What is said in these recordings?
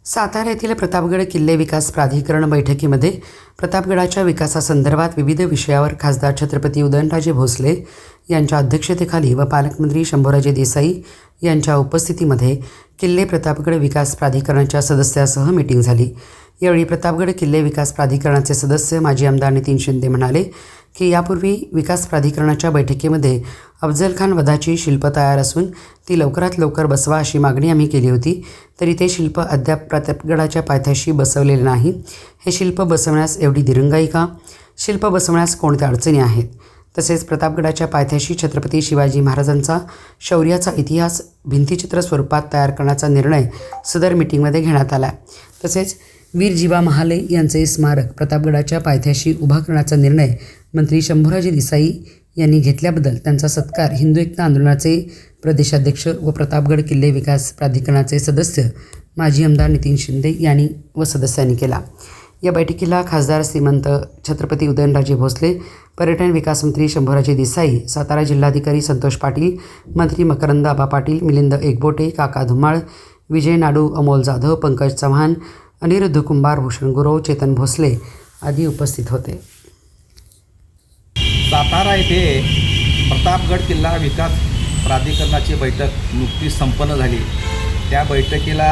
सातारा येथील प्रतापगड किल्ले विकास प्राधिकरण बैठकीमध्ये प्रतापगडाच्या विकासासंदर्भात विविध विषयावर खासदार छत्रपती उदयनराजे भोसले यांच्या अध्यक्षतेखाली व पालकमंत्री शंभूराजे देसाई यांच्या उपस्थितीमध्ये किल्ले प्रतापगड विकास प्राधिकरणाच्या सदस्यासह मीटिंग झाली। यावेळी प्रतापगड किल्ले विकास प्राधिकरणाचे सदस्य माजी आमदार नितीन शिंदे म्हणाले की यापूर्वी विकास प्राधिकरणाच्या बैठकीमध्ये अफजल खान वधाची शिल्प तयार असून ती लवकरात लवकर बसवा अशी मागणी आम्ही केली होती, तरी ते शिल्प अद्याप प्रतापगडाच्या पायथ्याशी बसवलेले नाही। हे शिल्प बसवण्यास एवढी दिरंगाई का? शिल्प बसवण्यास कोणत्या अडचणी आहेत? तसेच प्रतापगडाच्या पायथ्याशी छत्रपती शिवाजी महाराजांचा शौर्याचा इतिहास भिंतीचित्र स्वरूपात तयार करण्याचा निर्णय सदर मीटिंगमध्ये घेण्यात आला। तसेच वीर जीवा महाले यांचे स्मारक प्रतापगडाच्या पायथ्याशी उभा करण्याचा निर्णय मंत्री शंभूराजे देसाई यांनी घेतल्याबद्दल त्यांचा सत्कार हिंदू एकता आंदोलनाचे प्रदेशाध्यक्ष व प्रतापगड किल्ले विकास प्राधिकरणाचे सदस्य माजी आमदार नितीन शिंदे यांनी व सदस्यांनी केला। या बैठकीला खासदार श्रीमंत छत्रपती उदयनराजे भोसले, पर्यटन विकास मंत्री शंभूराजे देसाई, सातारा जिल्हाधिकारी संतोष पाटील, मंत्री मकरंद आबा पाटील, मिलिंद एकबोटे, काका धुमाळ, विजय नाडू, अमोल जाधव, पंकज चव्हाण, अनिरुद्ध कुंभार, भूषण गुरव, चेतन भोसले आदी उपस्थित होते। सातारा येथे प्रतापगड किल्ला विकास प्राधिकरणाची बैठक नुकतीच संपन्न झाली। त्या बैठकीला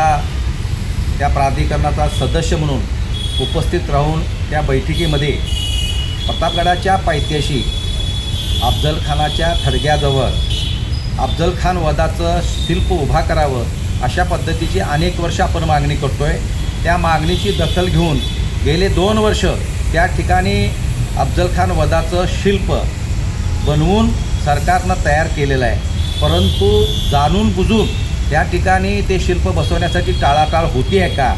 त्या प्राधिकरणाचा सदस्य म्हणून उपस्थित राहून त्या बैठकीमध्ये प्रतापगडाच्या पायथ्याशी अफजल खानाच्या थडग्याजवळ अफजल खान वधाचं शिल्प उभा करावं अशा पद्धतीची अनेक वर्ष आपण मागणी करतोय। त्या मागणीची दखल घेऊन गेले 2 वर्ष त्या ठिकाणी अफजल खान वधाचं शिल्प बनवून सरकारनं तयार केलेलं आहे, परंतु जाणून बुजून त्या ठिकाणी ते शिल्प बसवण्यासाठी टाळाटाळ होती आहे का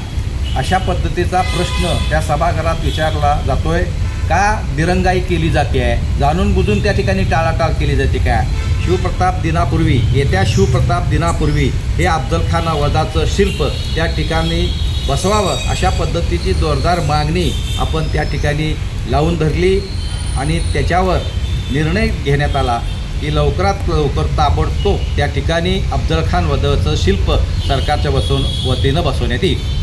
अशा पद्धतीचा प्रश्न त्या सभागृहात विचारला जातोय। का दिरंगाई केली जाते आहे, जाणून बुजून त्या ठिकाणी टाळाटाळ केली जाते का? शिवप्रताप दिनापूर्वी येत्या शिवप्रताप दिनापूर्वी हे अफजल खान वधाचं शिल्प त्या ठिकाणी बसवावं अशा पद्धतीची जोरदार मागणी आपण त्या ठिकाणी लावून धरली आणि त्याच्यावर निर्णय घेण्यात आला की लवकरात लवकर ताबडतोब त्या ठिकाणी अफजल खान वधाचं शिल्प सरकारच्या वतीनं बसवण्यात येईल।